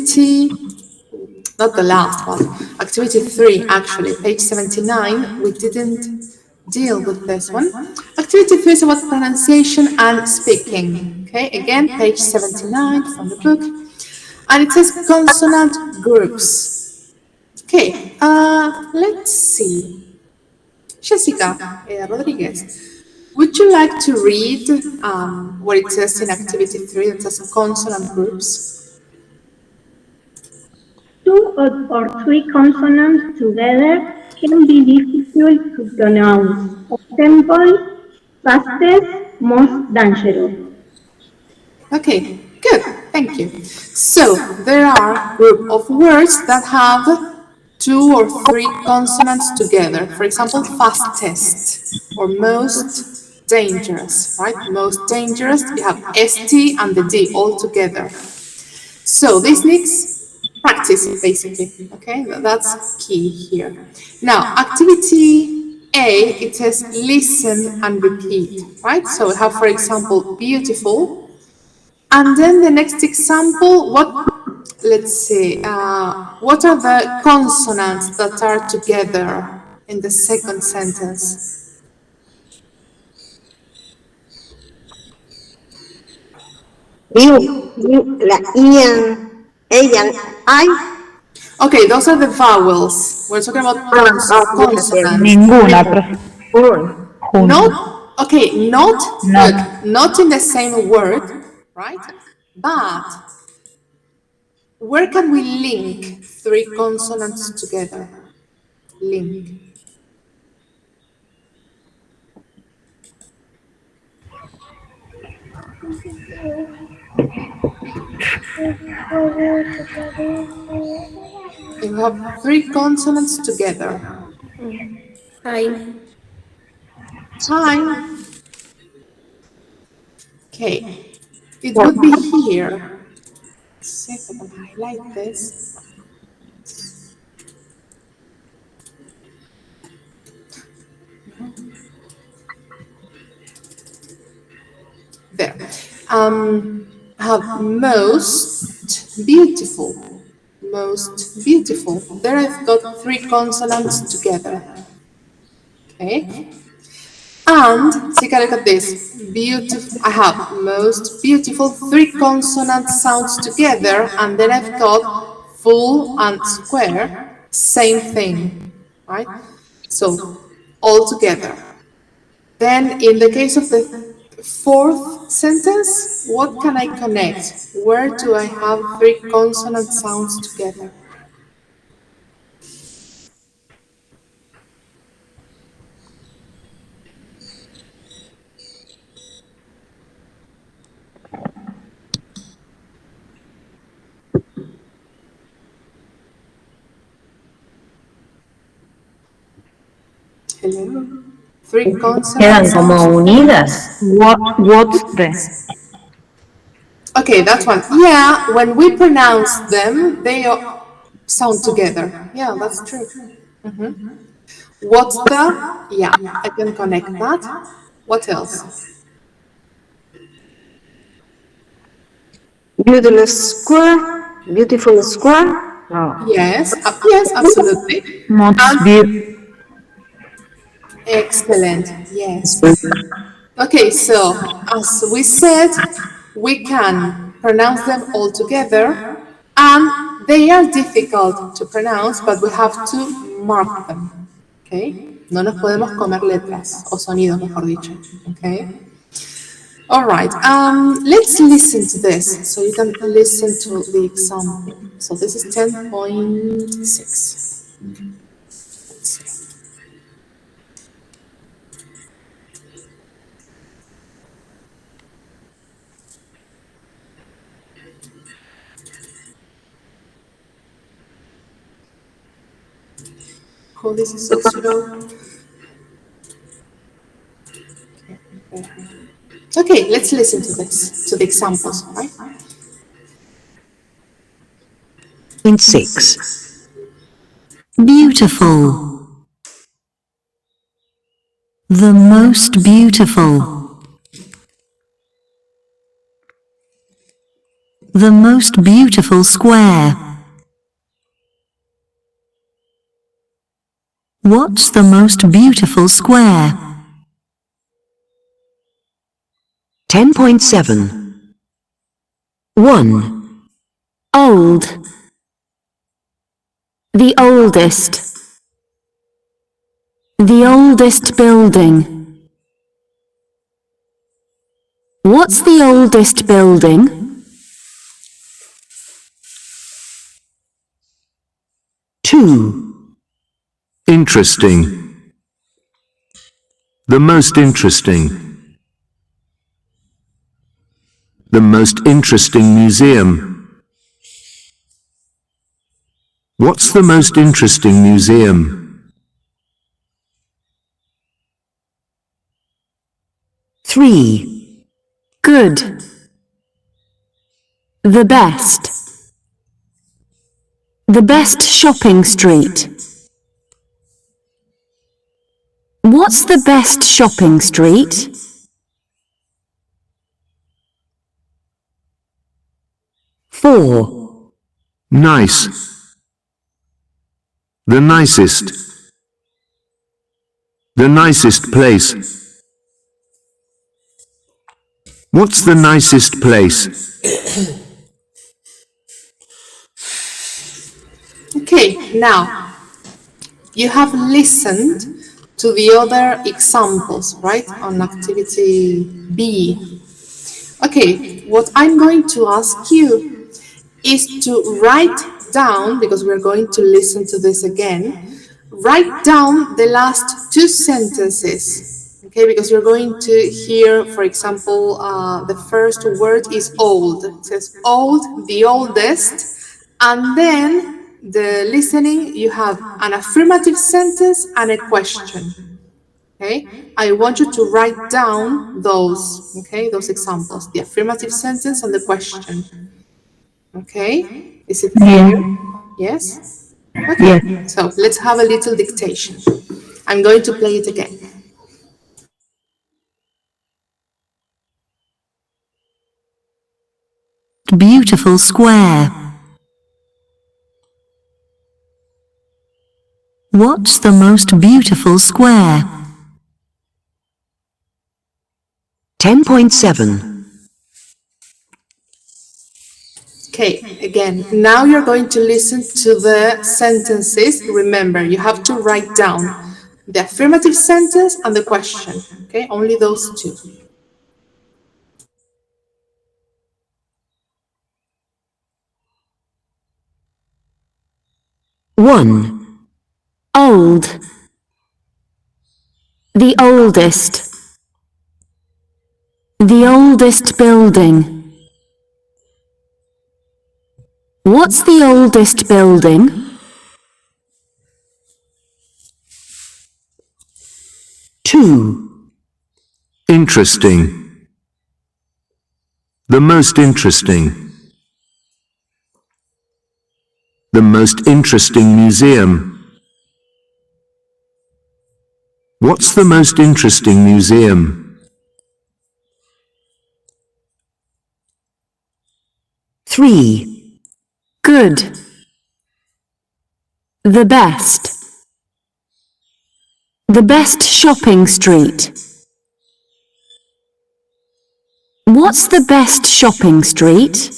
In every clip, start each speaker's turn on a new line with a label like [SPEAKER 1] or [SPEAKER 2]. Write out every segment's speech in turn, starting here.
[SPEAKER 1] activity, not the last one, activity 3 actually, page 79, we didn't deal with this one. Activity 3 is about pronunciation and speaking. Okay, again, page 79 from the book. And it says consonant groups. Okay, let's see. Jessica Rodriguez, would you like to read what it says in activity 3 that says consonant groups?
[SPEAKER 2] 2 or 3 consonants together can be difficult to pronounce. Example, fastest, most dangerous.
[SPEAKER 1] Okay, good, thank you. So there are a group of words that have 2 or 3 consonants together. For example, fastest or most dangerous, right? Most dangerous, you have ST and the D all together. So this needs practice, basically, okay? That's key here. Now, activity A, it says listen and repeat, right? So we have, for example, beautiful. And then the next example, let's see, what are the consonants that are together in the second sentence?
[SPEAKER 3] La I, I.
[SPEAKER 1] Okay, those are the vowels. We're talking about consonants.
[SPEAKER 4] Ninguna, profe.
[SPEAKER 1] Not, okay, not in the same word, right? But where can we link 3 consonants together? Link. You have 3 consonants together.
[SPEAKER 5] Time.
[SPEAKER 1] Time. Okay, it would be here. Let's see if I can highlight this. There. Have most beautiful. Most beautiful. There I've got 3 consonants together. Okay. And take a look at this. Beautiful. I have most beautiful 3 consonant sounds together, and then I've got full and square, same thing, right? So all together. Then in the case of the 4th sentence, what can I connect? Where do I have 3 consonant sounds together? Hello? 3 consonants.
[SPEAKER 4] Quedan como unidas. What's the?
[SPEAKER 1] Okay, that's one. Yeah, when we pronounce them, they sound together. Yeah, that's true. What's the? Yeah, I can connect that. What else?
[SPEAKER 3] Beautiful square. Beautiful square. No.
[SPEAKER 1] Yes, yes, absolutely. Excellent. Yes. Okay, so as we said, we can pronounce them all together, and they are difficult to pronounce, but we have to mark them. Okay? No nos podemos comer letras, o sonidos, mejor dicho. Okay? All right, let's listen to this, so you can listen to the example. So this is 10.6. Oh, this is so slow. Okay, let's listen to this, to the examples, right?
[SPEAKER 6] In 6. Beautiful. The most beautiful. The most beautiful square. What's the most beautiful square?
[SPEAKER 3] 10.7. 1.
[SPEAKER 7] Old. The oldest. The oldest building. What's the oldest building?
[SPEAKER 3] 2.
[SPEAKER 8] Interesting. The most interesting. The most interesting museum. What's the most interesting museum?
[SPEAKER 3] 3.
[SPEAKER 7] Good. The best. The best shopping street. What's the best shopping street?
[SPEAKER 3] 4.
[SPEAKER 8] Nice. The nicest. The nicest place. What's the nicest place?
[SPEAKER 1] Okay, now, you have listened to the other examples, right, on activity B. Okay, what I'm going to ask you is to write down, because we're going to listen to this again, write down the last two sentences, okay, because you're going to hear, for example, the first word is old. It says old, the oldest, and then the listening, you have an affirmative sentence and a question. Okay, I want you to write down those, okay, those examples, the affirmative sentence and the question. Okay, is it clear? Yes? Okay,
[SPEAKER 4] Yes.
[SPEAKER 1] so let's have a little dictation. I'm going to play it again.
[SPEAKER 6] Beautiful square. What's the most beautiful square?
[SPEAKER 3] 10.7.
[SPEAKER 1] Okay, again, now you're going to listen to the sentences. Remember, you have to write down the affirmative sentence and the question. Okay, only those two.
[SPEAKER 3] 1.
[SPEAKER 7] Old. The oldest. The oldest building. What's the oldest building?
[SPEAKER 3] 2.
[SPEAKER 8] Interesting. The most interesting. The most interesting museum. What's the most interesting museum?
[SPEAKER 3] 3.
[SPEAKER 7] Good. The best. The best shopping street. What's the best shopping street?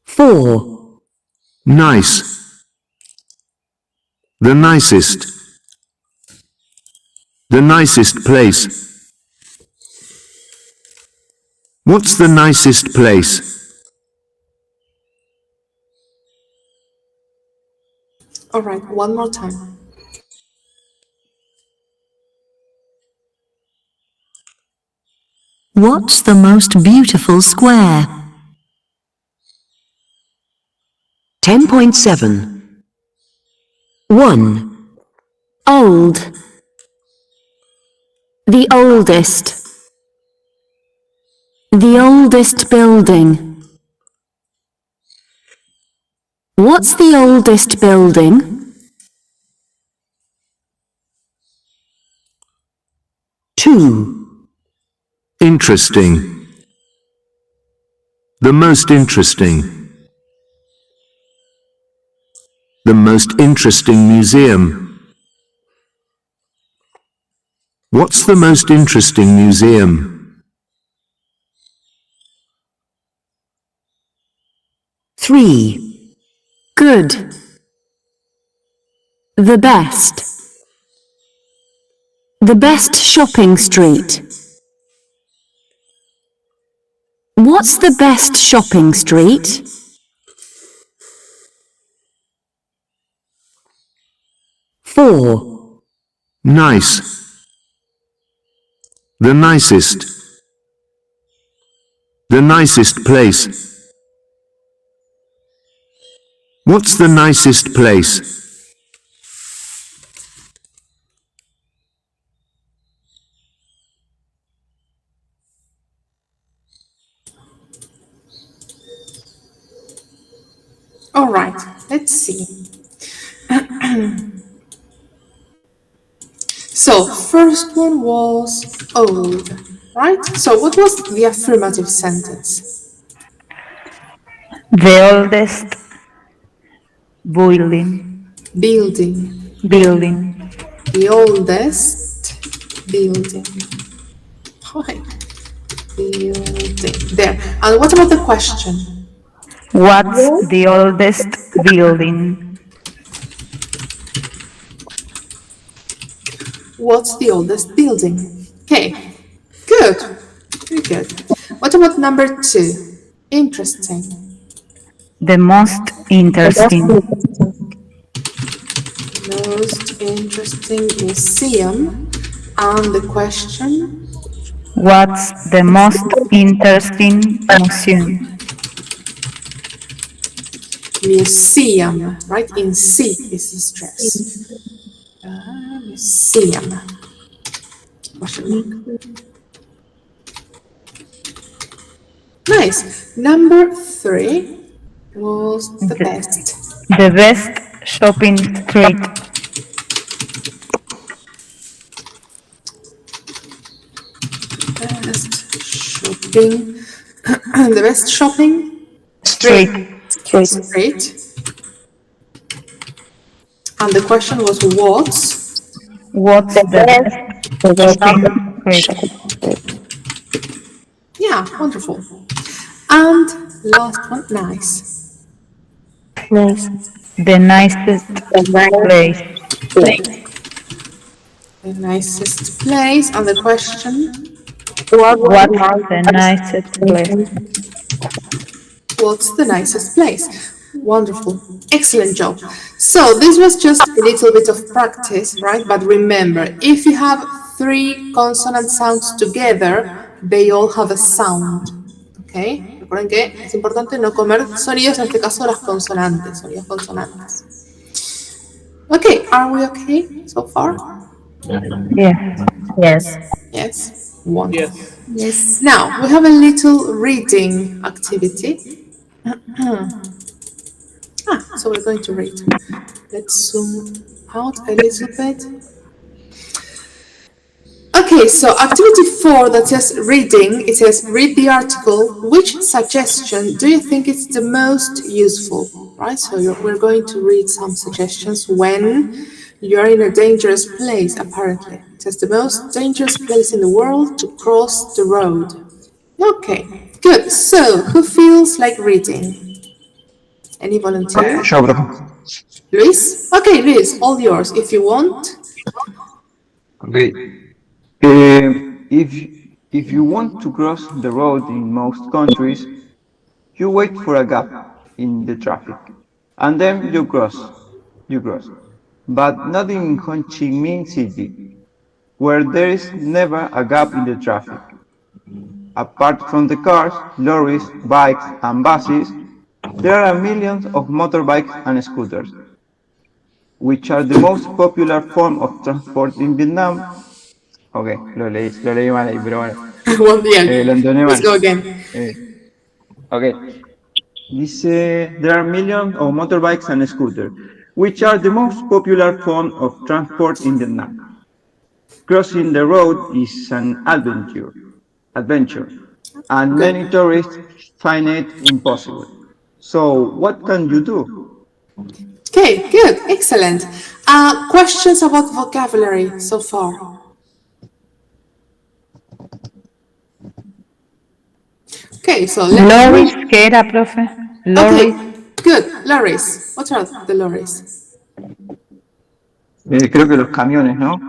[SPEAKER 3] 4.
[SPEAKER 8] Nice. The nicest. The nicest place. What's the nicest place?
[SPEAKER 1] All right, one more time.
[SPEAKER 6] What's the most beautiful square?
[SPEAKER 3] 10.7. 1.
[SPEAKER 7] Old. The oldest. The oldest building. What's the oldest building?
[SPEAKER 3] 2.
[SPEAKER 8] Interesting. The most interesting. The most interesting museum. What's the most interesting museum?
[SPEAKER 3] 3.
[SPEAKER 7] Good. The best. The best shopping street. What's the best shopping street?
[SPEAKER 3] 4.
[SPEAKER 8] Nice. The nicest. The nicest place. What's the nicest place?
[SPEAKER 1] 'All right, let's see. So, first one was old, right? So, what was the affirmative sentence?
[SPEAKER 4] The oldest building.
[SPEAKER 1] Building.
[SPEAKER 4] Building.
[SPEAKER 1] The oldest building. Hi. Building. There. And what about the question?
[SPEAKER 4] What's the oldest building?
[SPEAKER 1] What's the oldest building? Okay, good, very good. What about number 2? Interesting.
[SPEAKER 4] The most interesting.
[SPEAKER 1] Most interesting museum. And the question?
[SPEAKER 4] What's the most interesting museum?
[SPEAKER 1] Museum, right? In C is the stress. Museum. Question mark. Nice. Number 3 was the best.
[SPEAKER 4] The best shopping street.
[SPEAKER 1] Best shopping. The best shopping
[SPEAKER 4] Street.
[SPEAKER 1] street. And the question was
[SPEAKER 4] What's the best shopping street?
[SPEAKER 1] Yeah, wonderful. And last one, nice.
[SPEAKER 4] The nicest place.
[SPEAKER 1] The nicest place. And the question,
[SPEAKER 4] What's the nicest place?
[SPEAKER 1] what's the nicest place? Wonderful. Excellent job. So this was just a little bit of practice, right? But remember, if you have 3 consonant sounds together, they all have a sound. ¿Ok? Recuerden que es importante no comer sonidos, en este caso las consonantes, sonidos consonantes. Okay, are we okay so far?
[SPEAKER 4] Yes. Yes.
[SPEAKER 1] Yes? Wonderful. Yes. Now, we have a little reading activity. So we're going to read. Let's zoom out a little bit. Okay, so activity 4 that says reading, it says read the article. Which suggestion do you think is the most useful? Right, so we're going to read some suggestions when you're in a dangerous place, apparently. It says the most dangerous place in the world to cross the road. Okay, good. So, who feels like reading? Any volunteer?
[SPEAKER 9] Yo, profe.
[SPEAKER 1] Luis? Okay, Luis, all yours if you want.
[SPEAKER 9] Okay. If you want to cross the road in most countries, you wait for a gap in the traffic, and then you cross. But not in Ho Chi Minh City, where there is never a gap in the traffic. Apart from the cars, lorries, bikes, and buses, there are millions of motorbikes and scooters, which are the most popular form of transport in Vietnam. Ok, lo leí mal ahí, pero bueno.
[SPEAKER 1] Well, yeah.
[SPEAKER 9] Lo entoné
[SPEAKER 1] Let's
[SPEAKER 9] mal.
[SPEAKER 1] go again.
[SPEAKER 9] Ok. Dice, there are millions of motorbikes and scooters, which are the most popular form of transport in Vietnam. Crossing the road is an adventure. adventure, and many tourists find it impossible. So, what can you do?
[SPEAKER 1] Okay, good, excellent. Questions about vocabulary so far? Okay, so let's
[SPEAKER 4] Lorries,
[SPEAKER 1] move.
[SPEAKER 4] ¿qué era, profe?
[SPEAKER 1] Okay,
[SPEAKER 4] Lorries.
[SPEAKER 1] good. Lorries. What are the lorries?
[SPEAKER 9] Creo que los camiones, ¿no?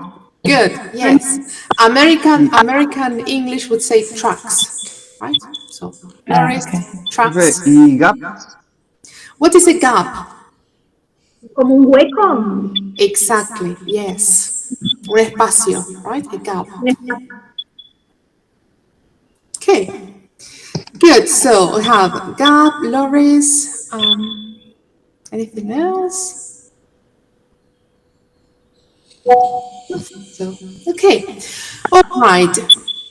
[SPEAKER 1] Good. Yes. American English would say trucks, right? So lorries,
[SPEAKER 4] Okay.
[SPEAKER 1] trucks.
[SPEAKER 9] Y gap,
[SPEAKER 1] What is a gap?
[SPEAKER 2] Como un hueco.
[SPEAKER 1] Exactly. Yes. Un espacio, right? A gap. Okay. Good. So we have gap, lorries. Anything else? So, okay. All right.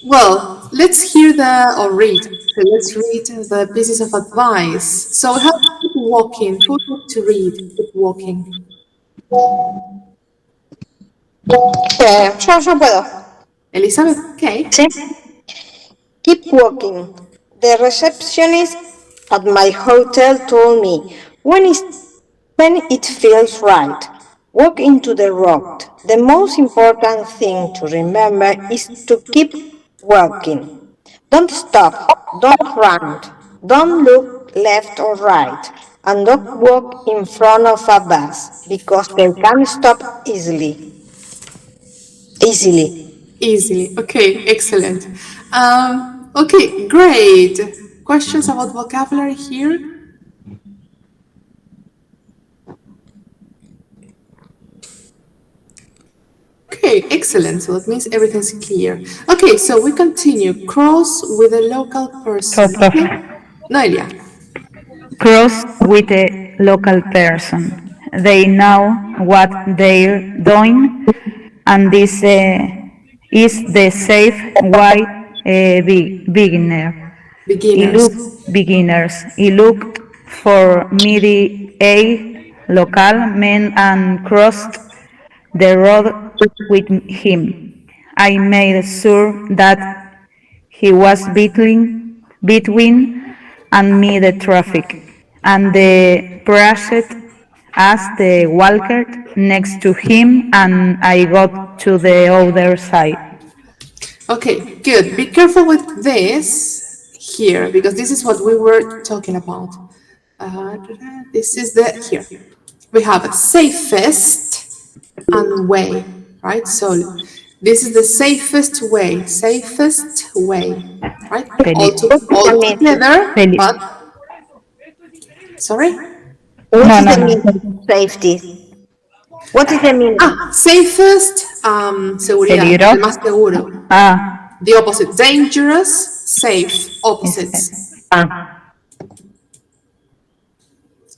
[SPEAKER 1] Well, let's hear read. So let's read the pieces of advice. So how to keep walking? Who wants to read? Keep walking.
[SPEAKER 5] Yo puedo.
[SPEAKER 1] Elizabeth, okay.
[SPEAKER 5] Sí. Keep walking. The receptionist at my hotel told me when it feels right, walk into the road. The most important thing to remember is to keep walking. Don't stop, don't run, don't look left or right, and don't walk in front of a bus because they can stop easily.
[SPEAKER 1] Easily. Okay, excellent. Okay, great. Questions about vocabulary here? Okay, excellent. So that means everything's clear. Okay, so we continue. Cross with a local person.
[SPEAKER 4] So, profe.
[SPEAKER 1] Noelia.
[SPEAKER 4] Cross with a local person. They know what they're doing, and this is the safe way beginners. He looked for middle-aged local men and crossed the road with him. I made sure that he was between and me the traffic, and the priest asked the walker next to him, and I got to the other side.
[SPEAKER 1] Okay, good. Be careful with this here because this is what we were talking about. This is here. We have safest and way, right? So this is the safest way, right? All together, but sorry?
[SPEAKER 5] What is the meaning of safety? What is the meaning?
[SPEAKER 1] Safest, seguridad,
[SPEAKER 4] Peligro.
[SPEAKER 1] el más seguro. The opposite, dangerous, safe, opposites.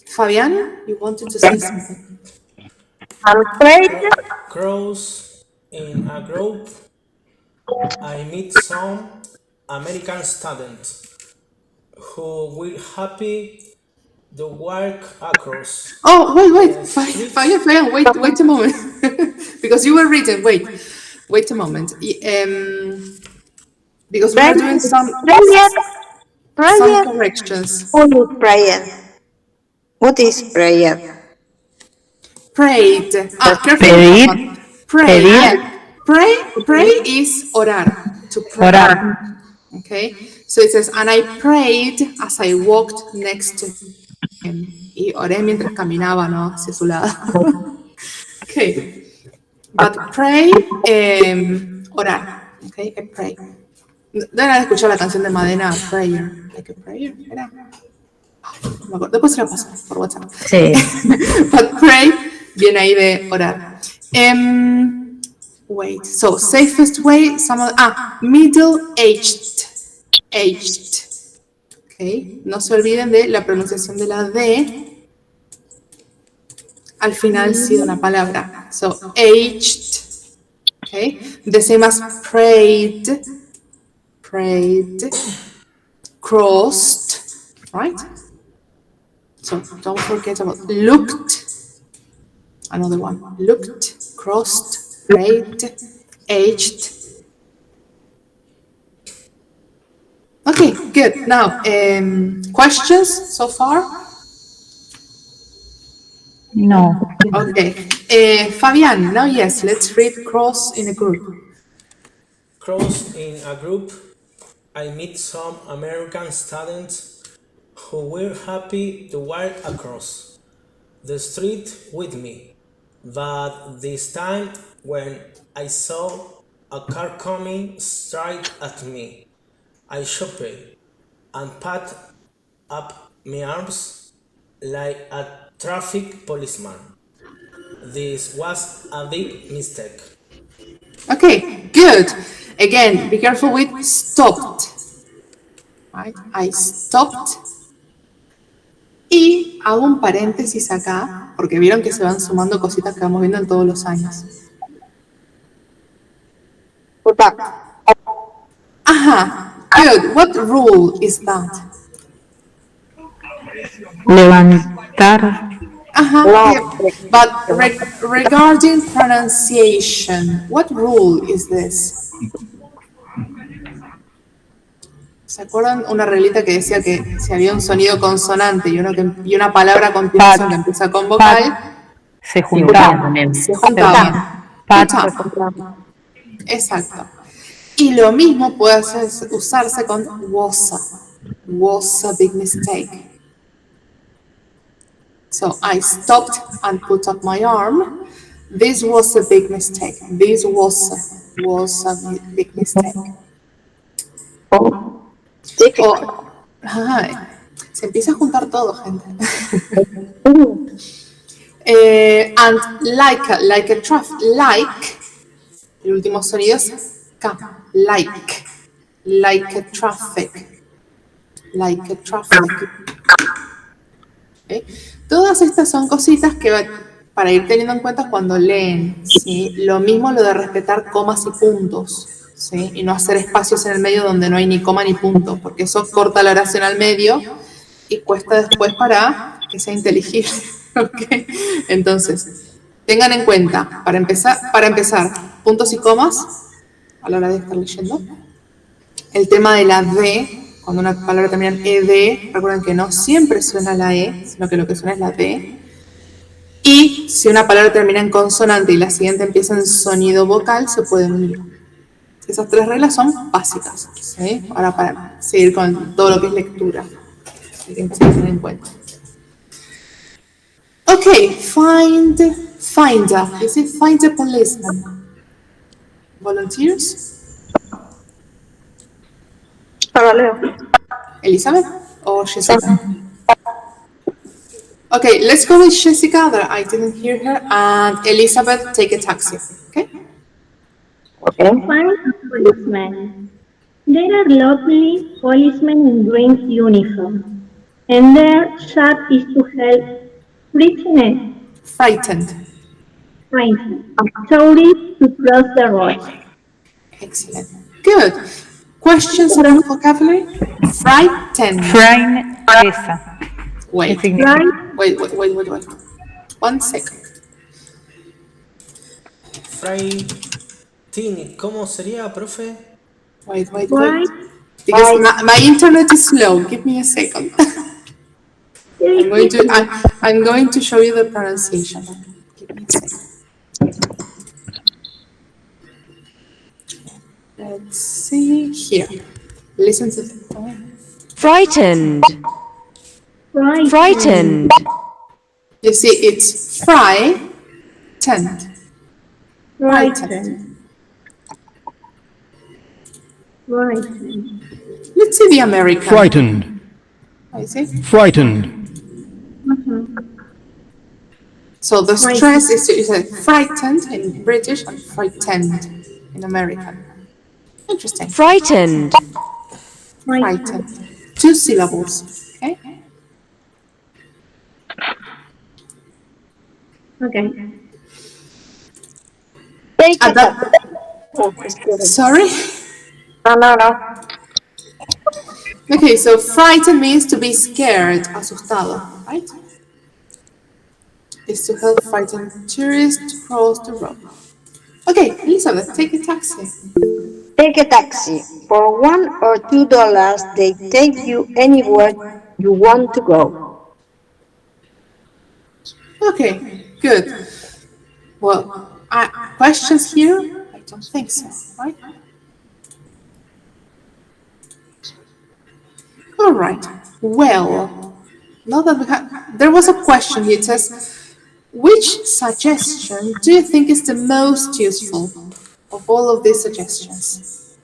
[SPEAKER 1] Fabian, you wanted to say something?
[SPEAKER 10] Cross in a group. I meet some American students who will happy to walk across.
[SPEAKER 1] Oh, wait, Fabian, wait a moment, because you were reading. Wait a moment. Because we are doing some corrections.
[SPEAKER 5] Prayer. What is prayer?
[SPEAKER 1] Prayed. Careful.
[SPEAKER 4] Pedir.
[SPEAKER 1] Pray.
[SPEAKER 4] Pedir.
[SPEAKER 1] Yeah. Pray is orar. To pray.
[SPEAKER 4] Orar.
[SPEAKER 1] Okay. So it says, and I prayed as I walked next to him. Y oré mientras caminaba, ¿no? Hacia su lado. Okay. But pray, orar. Okay. I pray. Deben haber escuchado la canción de Madena, Prayer. Like a prayer, ¿era? No me acuerdo. Después se la paso por WhatsApp.
[SPEAKER 4] Sí.
[SPEAKER 1] But pray viene ahí de orar. Wait, so safest way, middle-aged. Okay, no se olviden de la pronunciación de la D al final sí de una palabra. So, aged. Okay, the same as prayed, crossed, right? So don't forget about looked. Another one. Looked, crossed, prayed, aged. good. Now, questions so far?
[SPEAKER 4] No.
[SPEAKER 1] Okay. Fabian, now yes, let's read cross in a group.
[SPEAKER 10] Cross in a group, I meet some American students who were happy to walk across the street with me. But this time, when I saw a car coming straight at me, I stopped and put up my arms like a traffic policeman. This was a big mistake.
[SPEAKER 1] Okay, good. Again, be careful with stopped. Right? I stopped. Y hago un paréntesis acá, porque vieron que se van sumando cositas que vamos viendo en todos los años.
[SPEAKER 5] Put back.
[SPEAKER 1] Ajá, good. What rule is that?
[SPEAKER 4] Levantar.
[SPEAKER 1] Ajá, yeah. But regarding pronunciation, what rule is this? ¿Se acuerdan una reglita que decía que si había un sonido consonante y una palabra a continuación que empieza con vocal,
[SPEAKER 4] Se juntaban.
[SPEAKER 1] se juntaban? Put up. Exacto. Y lo mismo puede usarse con was a big mistake. So I stopped and put up my arm. This was a big mistake. This was a big mistake. Ay, se empieza a juntar todo, gente. And like a traffic, el último sonido es K, like a traffic. ¿Okay? Todas estas son cositas que para ir teniendo en cuenta cuando leen, ¿sí? Lo mismo lo de respetar comas y puntos, ¿sí? Y no hacer espacios en el medio donde no hay ni coma ni punto, porque eso corta la oración al medio y cuesta después para que sea inteligible. ¿Okay? Entonces, tengan en cuenta, para empezar, puntos y comas a la hora de estar leyendo. El tema de la D, cuando una palabra termina en ED, recuerden que no siempre suena la E, sino que lo que suena es la D. Y si una palabra termina en consonante y la siguiente empieza en sonido vocal, se pueden unir. Esas tres reglas son básicas, ¿sí? Ahora para seguir con todo lo que es lectura. Hay que tener en cuenta. Okay, find a. Is it find a policeman? Volunteers?
[SPEAKER 2] Ahora leo.
[SPEAKER 1] Elizabeth or Jessica? Okay, let's go with Jessica. That I didn't hear her. And Elizabeth, take a taxi. Okay?
[SPEAKER 2] Find a policeman. There are lovely policemen in green uniform, and their job is to help
[SPEAKER 1] Frightened.
[SPEAKER 2] tourists to cross the road.
[SPEAKER 1] Excellent. Good. Questions about vocabulary? Frightened.
[SPEAKER 4] Esa.
[SPEAKER 1] Wait.
[SPEAKER 4] ¿Qué significa?
[SPEAKER 1] Wait. 1 second.
[SPEAKER 10] Frightened, ¿cómo sería, profe?
[SPEAKER 1] Wait. Because my internet is slow. Give me a second. I'm going to show you the pronunciation. Give me a second. Let's see here. Listen to the poem.
[SPEAKER 7] Frightened. Frightened.
[SPEAKER 1] You see, it's frightened.
[SPEAKER 2] Frightened.
[SPEAKER 1] Let's see the American.
[SPEAKER 8] Frightened.
[SPEAKER 1] I see.
[SPEAKER 8] Frightened.
[SPEAKER 1] So the stress is you say frightened in British and frightened in American. Interesting.
[SPEAKER 7] Frightened.
[SPEAKER 1] Frightened. 2 syllables. Okay. Sorry?
[SPEAKER 5] No.
[SPEAKER 1] Okay, so frightened means to be scared, asustado, right? Is to help frightened tourists to cross the road. Okay, Elizabeth, take a taxi.
[SPEAKER 5] Take a taxi. For $1 or $2, they take you anywhere you want to go.
[SPEAKER 1] Okay, good. Well, questions here? I don't think so, right? All right. Well, now that we have, there was a question here. It says, which suggestion do you think is the most useful of all of these suggestions?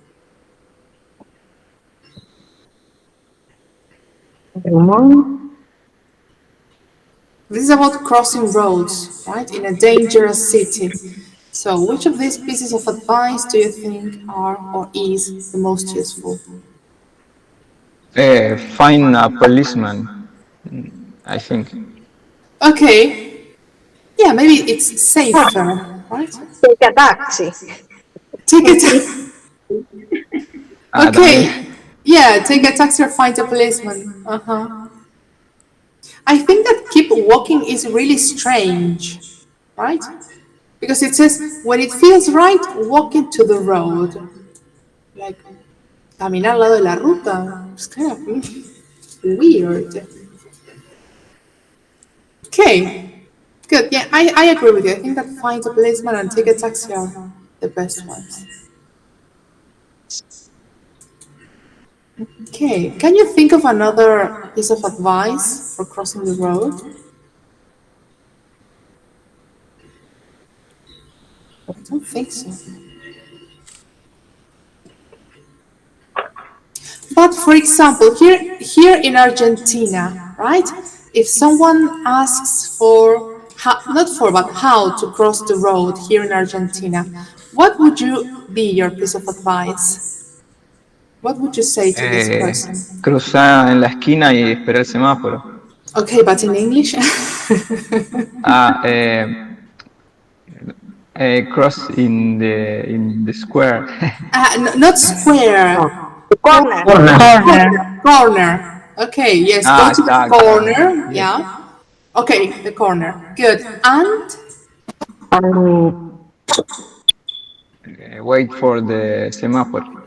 [SPEAKER 1] This is about crossing roads, right, in a dangerous city. So, which of these pieces of advice do you think are or is the most useful?
[SPEAKER 9] Find a policeman, I think.
[SPEAKER 1] Okay, yeah, maybe it's safer, right?
[SPEAKER 5] Take a taxi.
[SPEAKER 1] Take it.
[SPEAKER 9] También.
[SPEAKER 1] Okay, yeah, take a taxi or find a policeman. I think that keep walking is really strange, right? Because it says when it feels right, walk into the road. Like caminar al lado de la ruta. It's kind of weird. Okay, good. Yeah, I agree with you. I think that find a policeman and take a taxi are the best ones. Okay, can you think of another piece of advice for crossing the road? I don't think so. But for example, here in Argentina, right? If someone asks for not for but how to cross the road here in Argentina, what would you be your piece of advice? What would you say to this person?
[SPEAKER 9] Cruzar en la esquina y esperar el semáforo.
[SPEAKER 1] Okay, but in English?
[SPEAKER 9] Cross in the square.
[SPEAKER 1] Not square.
[SPEAKER 5] Corner.
[SPEAKER 1] Corner. Okay, yes, go to the corner. Yeah. Okay, the corner. Good. And?
[SPEAKER 9] Wait for the semáforo.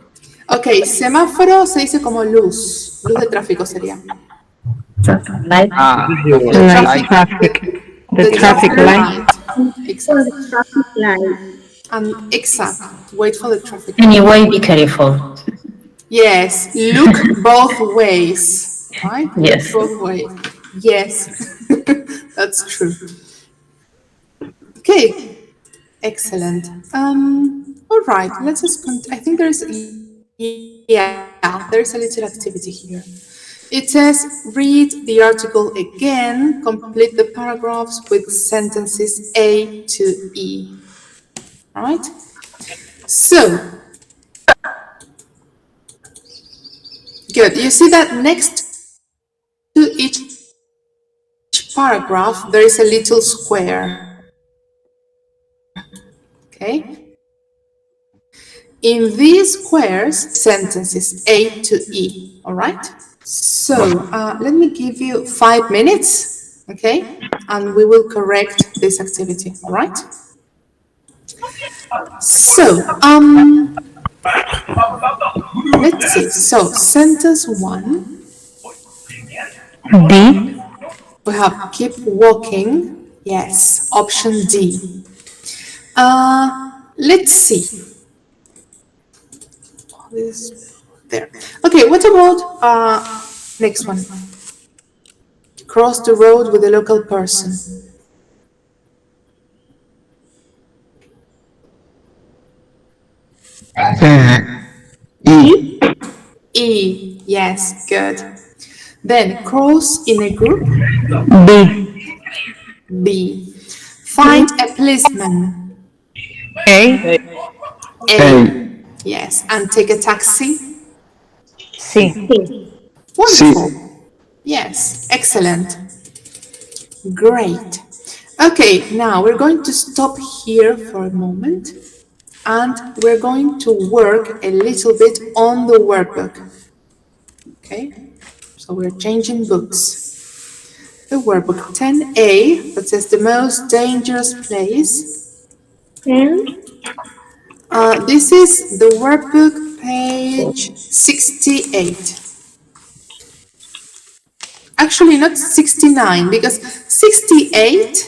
[SPEAKER 1] Ok, semáforo se dice como luz. Luz de tráfico sería.
[SPEAKER 4] Light. Traffic. The traffic light.
[SPEAKER 1] Exactly.
[SPEAKER 2] The traffic light.
[SPEAKER 1] And exactly. Wait for the traffic.
[SPEAKER 3] Anyway, be careful.
[SPEAKER 1] Yes. Look both ways. Right?
[SPEAKER 3] Yes.
[SPEAKER 1] Look both ways. Yes. That's true. Okay. Excellent. All right. Let's just. I think there's a little activity here. It says, read the article again, complete the paragraphs with sentences A to E. All right? So, good. You see that next to each paragraph, there is a little square. Okay? In these squares, sentences A to E. All right? So, let me give you 5 minutes, okay? And we will correct this activity, all right? So, let's see. So, sentence 1.
[SPEAKER 4] D.
[SPEAKER 1] We have keep walking. Yes, option D. Let's see. This there. Okay, what about next one? Cross the road with a local person.
[SPEAKER 9] E.
[SPEAKER 1] E, yes, good. Then cross in a group.
[SPEAKER 4] B.
[SPEAKER 1] B. Find a policeman.
[SPEAKER 4] A.
[SPEAKER 1] A. Yes, and take a taxi.
[SPEAKER 4] C.
[SPEAKER 1] Wonderful. Yes, excellent. Great. Okay, now we're going to stop here for a moment and we're going to work a little bit on the workbook. Okay, so we're changing books. The workbook 10A, that says the most dangerous place.
[SPEAKER 2] And
[SPEAKER 1] This is the workbook, page 68. Actually, not 69, because 68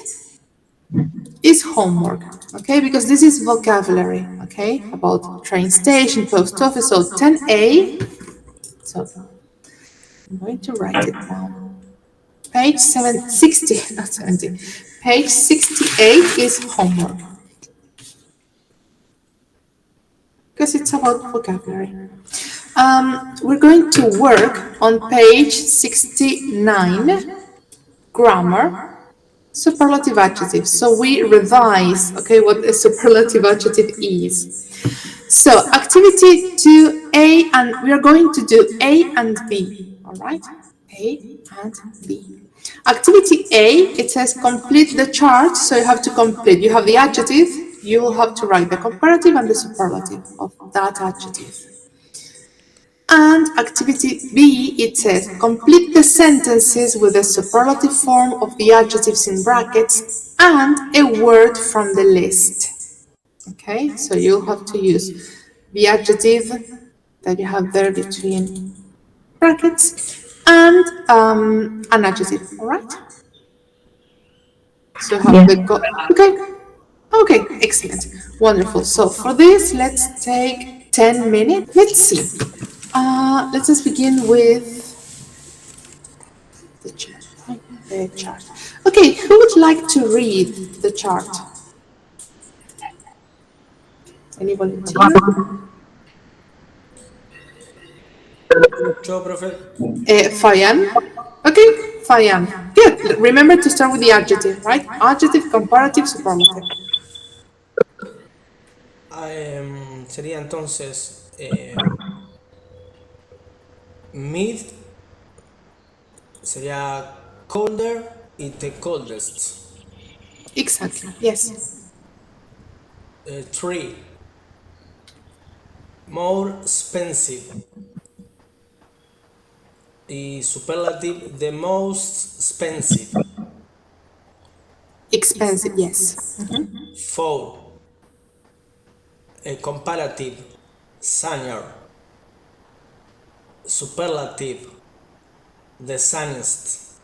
[SPEAKER 1] is homework, okay? Because this is vocabulary, okay? About train station, post office, so 10A. So I'm going to write it down. Page 60, not 70. Page 68 is homework. Because it's about vocabulary. We're going to work on page 69, grammar, superlative adjective. So we revise, okay, what a superlative adjective is. So activity 2A, and we are going to do A and B, all right? A and B. Activity A, it says complete the chart, so you have to complete. You have the adjective, you will have to write the comparative and the superlative of that adjective. And activity B, it says complete the sentences with the superlative form of the adjectives in brackets and a word from the list. Okay, so you'll have to use the adjective that you have there between brackets and an adjective, all right? So you have okay, excellent, wonderful. So for this, let's take 10 minutes. Let's see. Let us begin with the chart. Okay, who would like to read the chart? Any volunteer?
[SPEAKER 10] Yo, profe.
[SPEAKER 1] Fayan? Okay, Fayan. Good. Remember to start with the adjective, right? Adjective, comparative, superlative.
[SPEAKER 10] Sería entonces mid, sería colder y the coldest.
[SPEAKER 1] Exactly, yes.
[SPEAKER 10] 3, more expensive. Y superlative, the most expensive.
[SPEAKER 1] Expensive, yes.
[SPEAKER 10] 4, comparative, sunnier. Superlative, the sunniest.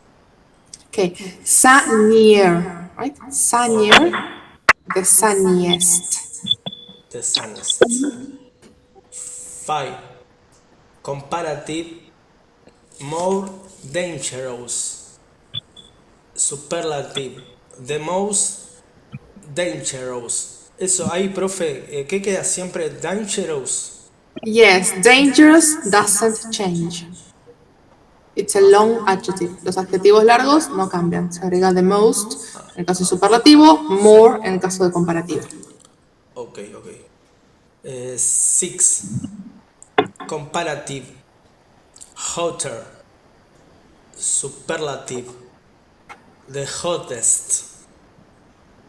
[SPEAKER 1] Okay, sunnier, right? Sunnier, the sunniest.
[SPEAKER 10] The sunniest. 5, comparative, more dangerous. Superlative, the most dangerous. Eso ahí, profe, ¿qué queda siempre? Dangerous.
[SPEAKER 1] Yes, dangerous doesn't change. It's a long adjective. Los adjetivos largos no cambian. Se agrega the most en el caso de superlativo, more en el caso de comparativo.
[SPEAKER 10] Ok. 6, comparative, hotter. Superlative, the hottest.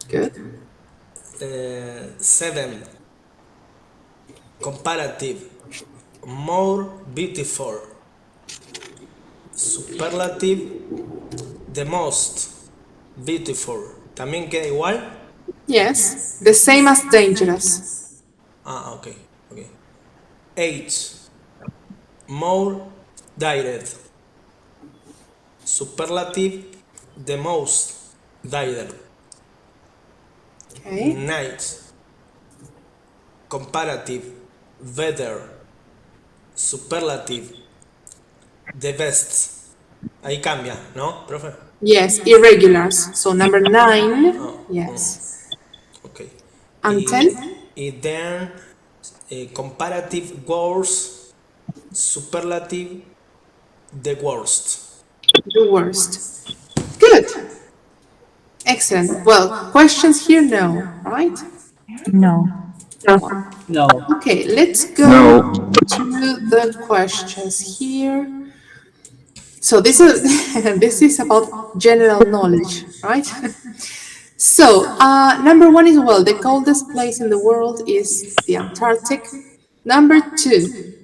[SPEAKER 1] Good.
[SPEAKER 10] 7, comparative, more beautiful. Superlative, the most beautiful. ¿También queda igual?
[SPEAKER 1] Yes, the same as dangerous.
[SPEAKER 10] Ok. 8, more direct. Superlative, the most direct.
[SPEAKER 1] Okay.
[SPEAKER 10] 9, comparative, better. Superlative, the best. Ahí cambia, ¿no, profe?
[SPEAKER 1] Yes, irregulars. So number 9, yes.
[SPEAKER 10] Ok.
[SPEAKER 1] And 10?
[SPEAKER 10] Y then comparative words, superlative, the worst.
[SPEAKER 1] The worst. Good. Excellent. Well, questions here? No, right?
[SPEAKER 4] No.
[SPEAKER 11] No.
[SPEAKER 1] Okay, let's go to the questions here. So this is about general knowledge, right? So number 1 is, well, the coldest place in the world is the Antarctic. Number 2.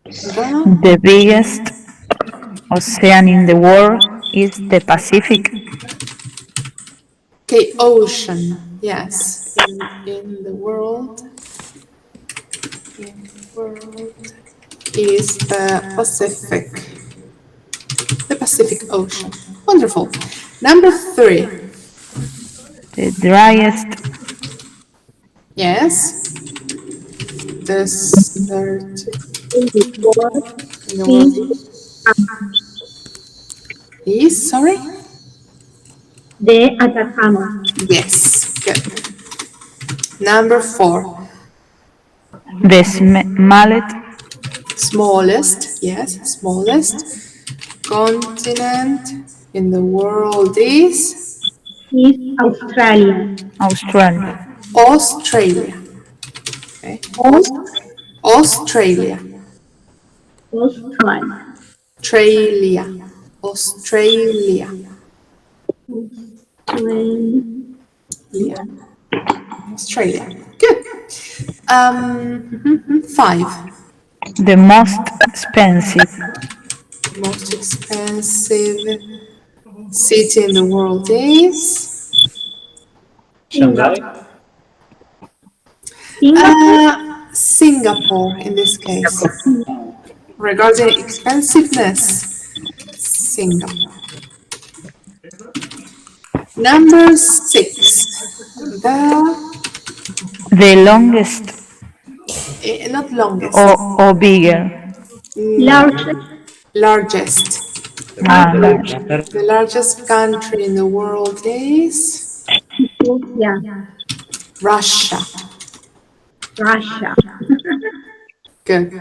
[SPEAKER 4] The biggest ocean in the world is the Pacific.
[SPEAKER 1] Okay, ocean, yes, in the world. in the world is the Pacific Ocean. Wonderful. Number 3.
[SPEAKER 4] The driest
[SPEAKER 1] Yes. Desert
[SPEAKER 2] In the world
[SPEAKER 1] in the
[SPEAKER 2] is
[SPEAKER 1] world is, sorry?
[SPEAKER 2] the Atacama.
[SPEAKER 1] Yes. Good. Number 4.
[SPEAKER 4] the mallet
[SPEAKER 1] Smallest, yes, smallest continent in the world is
[SPEAKER 2] Is Australia.
[SPEAKER 4] Australia.
[SPEAKER 1] Australia. Okay. Australia.
[SPEAKER 2] Australia.
[SPEAKER 1] Australia. Australia.
[SPEAKER 2] Australia.
[SPEAKER 1] Yeah. Australia. Good. 5.
[SPEAKER 4] The most expensive
[SPEAKER 1] Most expensive city in the world is
[SPEAKER 2] Singapore.
[SPEAKER 1] Singapore in this case. Regarding expensiveness, Singapore. Number 6.
[SPEAKER 4] the longest
[SPEAKER 1] Not longest.
[SPEAKER 4] or bigger.
[SPEAKER 2] Largest.
[SPEAKER 4] Large.
[SPEAKER 1] The largest country in the world is
[SPEAKER 2] Yeah.
[SPEAKER 1] Russia.
[SPEAKER 2] Russia.
[SPEAKER 1] Good.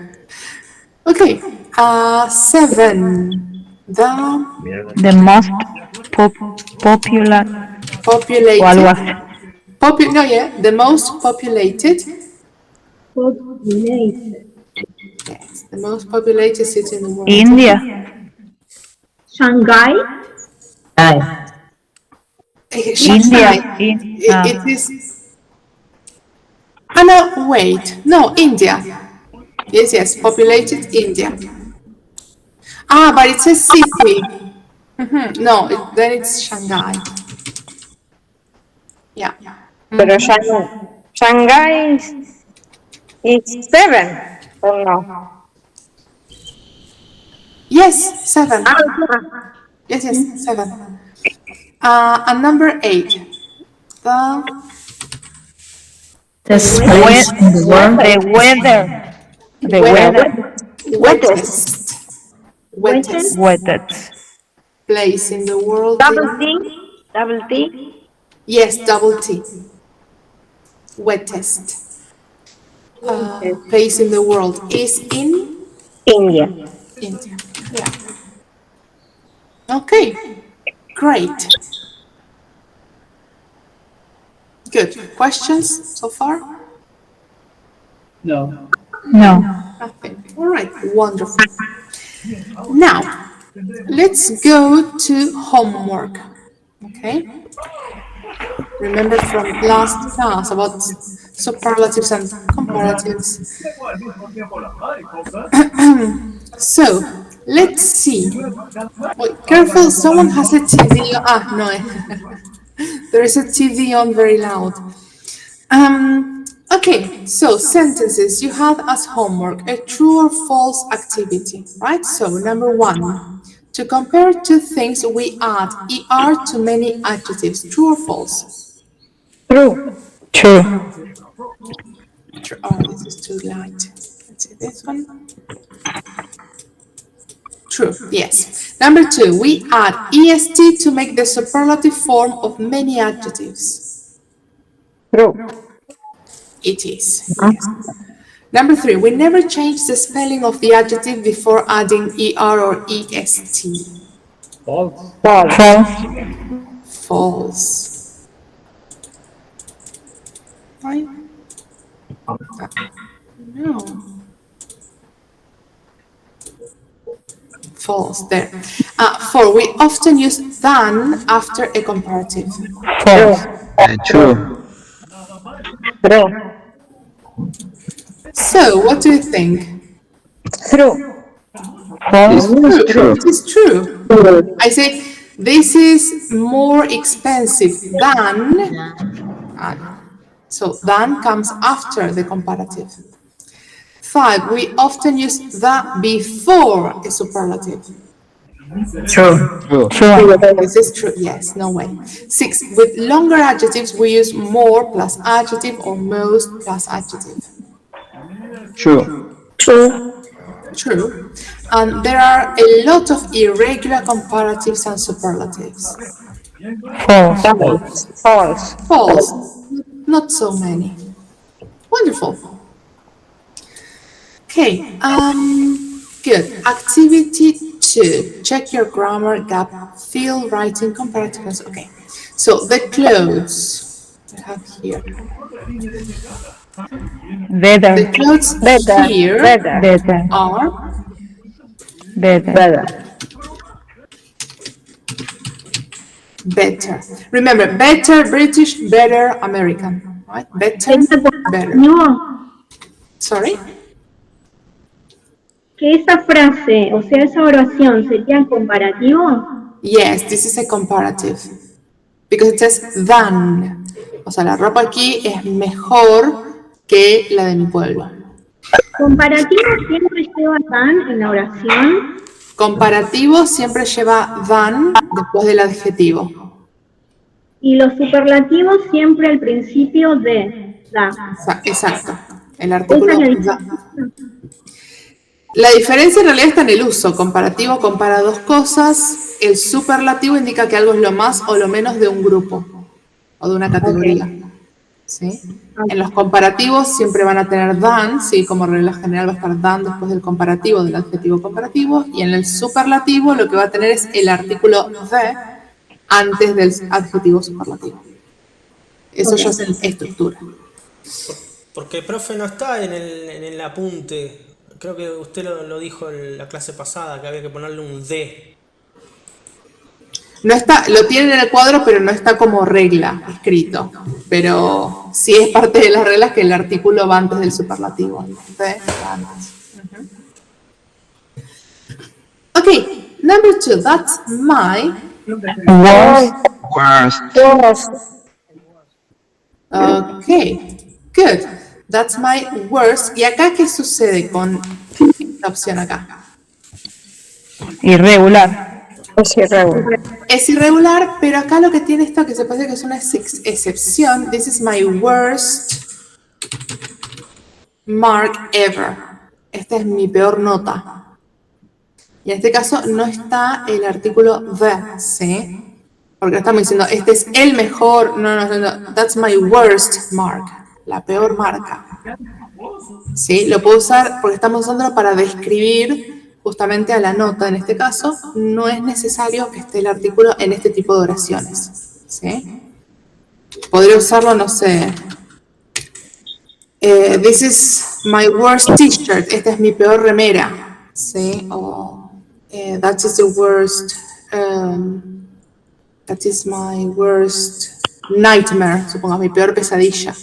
[SPEAKER 1] Okay. 7.
[SPEAKER 4] The most popular
[SPEAKER 1] Populated.
[SPEAKER 4] o algo así.
[SPEAKER 1] The most populated.
[SPEAKER 2] Populated.
[SPEAKER 1] Yes, the most populated city in the world.
[SPEAKER 4] India.
[SPEAKER 2] Shanghai.
[SPEAKER 1] Shanghai.
[SPEAKER 4] India.
[SPEAKER 1] It is. Oh no, wait. No, India. Yes, populated India. But it's a city. No, then it's Shanghai. Yeah.
[SPEAKER 5] Pero Shanghai is 7 or no?
[SPEAKER 1] Yes, 7. Yes, 7. And number 8.
[SPEAKER 4] The weather.
[SPEAKER 1] Wettest place in the world.
[SPEAKER 5] Double T.
[SPEAKER 1] Yes, double T. Wettest place in the world is in
[SPEAKER 5] India.
[SPEAKER 1] India. Yeah. Okay, great. Good. Questions so far?
[SPEAKER 4] No.
[SPEAKER 1] Nothing. All right, wonderful. Now, let's go to homework. Okay? Remember from last class about superlatives and comparatives. So, let's see. Wait, careful, someone has a TV. No. There is a TV on very loud. Okay, so sentences you have as homework, a true or false activity, right? So number 1, to compare two things we add er to many adjectives, true or false?
[SPEAKER 4] True.
[SPEAKER 1] Oh, this is too light. Let's see this one. True, yes. Number 2, we add est to make the superlative form of many adjectives.
[SPEAKER 5] True.
[SPEAKER 1] It is, yes. Number 3, we never change the spelling of the adjective before adding er or est. False. Right? No. False, there. 4, we often use than after a comparative.
[SPEAKER 8] True.
[SPEAKER 1] So, what do you think?
[SPEAKER 5] True.
[SPEAKER 1] It is true. I say, this is more expensive than, so than comes after the comparative. 5. We often use the before a superlative.
[SPEAKER 4] True.
[SPEAKER 9] True.
[SPEAKER 1] This is true. Yes, no way. 6. With longer adjectives, we use more plus adjective or most plus adjective.
[SPEAKER 9] True.
[SPEAKER 1] True. And there are a lot of irregular comparatives and superlatives.
[SPEAKER 4] False.
[SPEAKER 1] False. Not so many. Wonderful. Okay. Good. Activity 2. Check your grammar, gap, fill, writing, comparatives. Okay. So the clothes I have here.
[SPEAKER 4] Better.
[SPEAKER 1] The clothes here
[SPEAKER 4] Better.
[SPEAKER 1] are better. Remember, better British, better American. Right? Better, better.
[SPEAKER 2] No,
[SPEAKER 1] Sorry?
[SPEAKER 2] que esa frase, o sea, esa oración sería comparativo.
[SPEAKER 1] Yes, this is a comparative. Because it says than. O sea, la ropa aquí es mejor que la de mi pueblo.
[SPEAKER 2] Comparativo siempre lleva tan en la oración.
[SPEAKER 1] Comparativo siempre lleva than después del adjetivo.
[SPEAKER 2] Y los superlativos siempre al principio de da.
[SPEAKER 1] Exacto. El artículo
[SPEAKER 2] Esa es
[SPEAKER 1] da. La diferencia en realidad está en el uso. Comparativo compara dos cosas. El superlativo indica que algo es lo más o lo menos de un grupo o de una categoría. ¿Sí? En los comparativos siempre van a tener than, ¿sí? Como regla general va a estar than después del comparativo, del adjetivo comparativo, y en el superlativo lo que va a tener es el artículo the antes del adjetivo superlativo. Eso ya es en estructura.
[SPEAKER 10] Porque, profe, no está en el apunte. Creo que usted lo dijo en la clase pasada, que había que ponerle un de.
[SPEAKER 1] No está, lo tienen en el cuadro, pero no está como regla escrito. Pero sí es parte de las reglas que el artículo va antes del superlativo. The va antes. Okay, number 2. That's my
[SPEAKER 9] Worst.
[SPEAKER 1] Okay, good. That's my worst. ¿Y acá qué sucede con esta opción acá?
[SPEAKER 4] Irregular.
[SPEAKER 1] Es irregular, pero acá lo que tiene esto que se parece que es una excepción. This is my worst mark ever. Esta es mi peor nota. Y en este caso no está el artículo the, ¿sí? Porque estamos diciendo, este es el mejor. No. That's my worst mark. La peor marca. ¿Sí? Lo puedo usar porque estamos usándolo para describir justamente a la nota. En este caso, no es necesario que esté el artículo en este tipo de oraciones. ¿Sí? Podría usarlo, no sé. This is my worst t-shirt. Esta es mi peor remera. ¿Sí? O that is the worst. That is my worst nightmare. Supongamos mi peor pesadilla.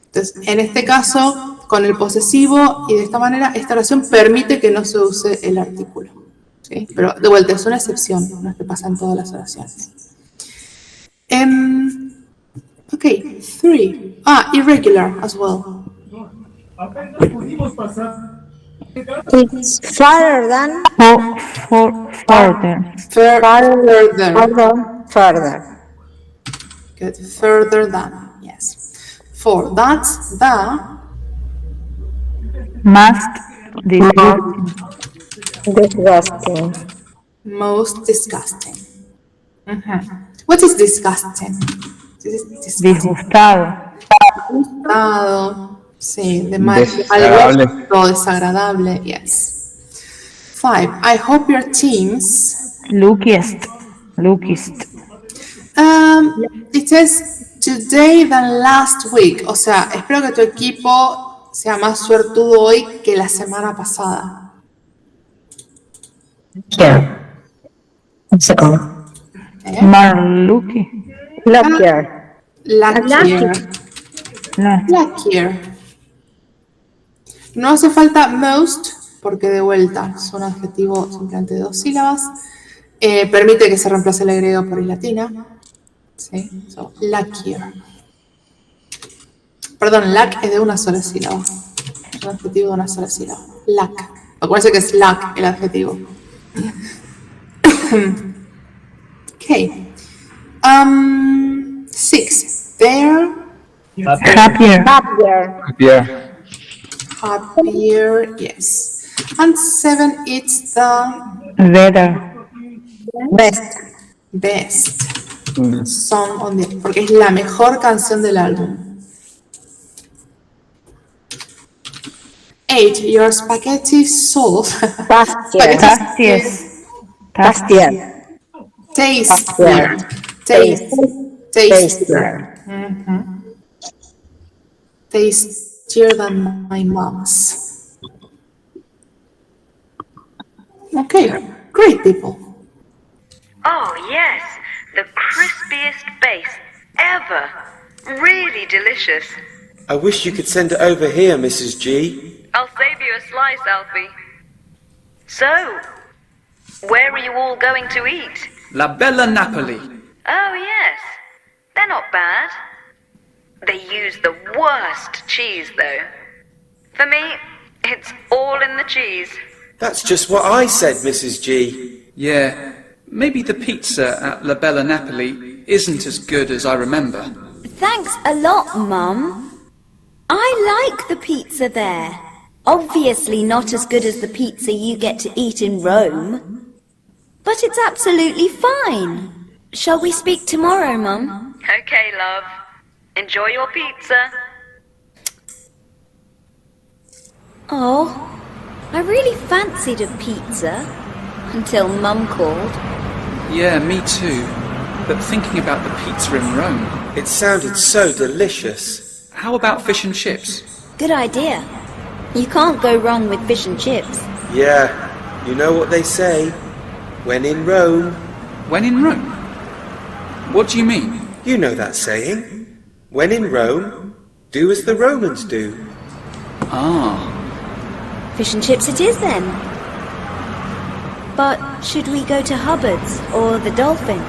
[SPEAKER 1] Entonces, en este caso, con el posesivo y de esta manera, esta oración permite que no se use el artículo. ¿Sí? Pero de vuelta, es una excepción, no es que pasa en todas las oraciones. Okay, 3. Irregular as well.
[SPEAKER 5] It's farther than. Further.
[SPEAKER 1] Good, further than, yes. 4. That's the
[SPEAKER 5] Disgusting.
[SPEAKER 1] most disgusting. What is disgusting?
[SPEAKER 4] Disgustado.
[SPEAKER 1] Disgustado. Sí, de mal.
[SPEAKER 9] Desagradable.
[SPEAKER 1] Algo desagradable, yes. 5. I hope your teams.
[SPEAKER 4] Luckiest.
[SPEAKER 1] It says today than last week. O sea, espero que tu equipo sea más suertudo hoy que la semana pasada.
[SPEAKER 4] Marluki.
[SPEAKER 5] Luckier.
[SPEAKER 1] Luckier. No hace falta most, porque de vuelta es un adjetivo simplemente de 2 sílabas. Permite que se reemplace el griego por el latina. ¿Sí? So, luckier. Perdón, luck es de una sola sílaba. Un adjetivo de una sola sílaba. Lack. Acuérdense que es lack el adjetivo. Okay. 6. They're
[SPEAKER 4] Happier.
[SPEAKER 1] happier, yes. And 7, it's the
[SPEAKER 4] Better.
[SPEAKER 1] best song on the, porque es la mejor canción del álbum. 8. Your spaghetti sauce.
[SPEAKER 4] Tastiest.
[SPEAKER 1] Tastier. Tastier than my mom's. Okay, great people.
[SPEAKER 11] Oh, yes, the crispiest base ever. Really delicious.
[SPEAKER 12] I wish you could send it over here, Mrs. G.
[SPEAKER 11] I'll save you a slice, Alfie. So, where are you all going to eat?
[SPEAKER 13] La Bella Napoli.
[SPEAKER 11] Oh, yes. They're not bad. They use the worst cheese, though. For me, it's all in the cheese.
[SPEAKER 12] That's just what I said, Mrs. G.
[SPEAKER 13] Yeah, maybe the pizza at La Bella Napoli isn't as good as I remember.
[SPEAKER 14] Thanks a lot, Mum. I like the pizza there. Obviously not as good as the pizza you get to eat in Rome. But it's absolutely fine. Shall we speak tomorrow, Mum?
[SPEAKER 11] Okay, love. Enjoy your pizza.
[SPEAKER 14] Oh, I really fancied a pizza until Mum called.
[SPEAKER 13] Yeah, me too. But thinking about the pizza in Rome...
[SPEAKER 12] It sounded so delicious.
[SPEAKER 13] How about fish and chips?
[SPEAKER 14] Good idea. You can't go wrong with fish and chips.
[SPEAKER 12] Yeah, you know what they say. When in Rome.
[SPEAKER 13] When in Rome? What do you mean?
[SPEAKER 12] You know that saying. When in Rome, do as the Romans do.
[SPEAKER 13] Ah.
[SPEAKER 14] Fish and chips it is then. But should we go to Hubbard's or the Dolphin?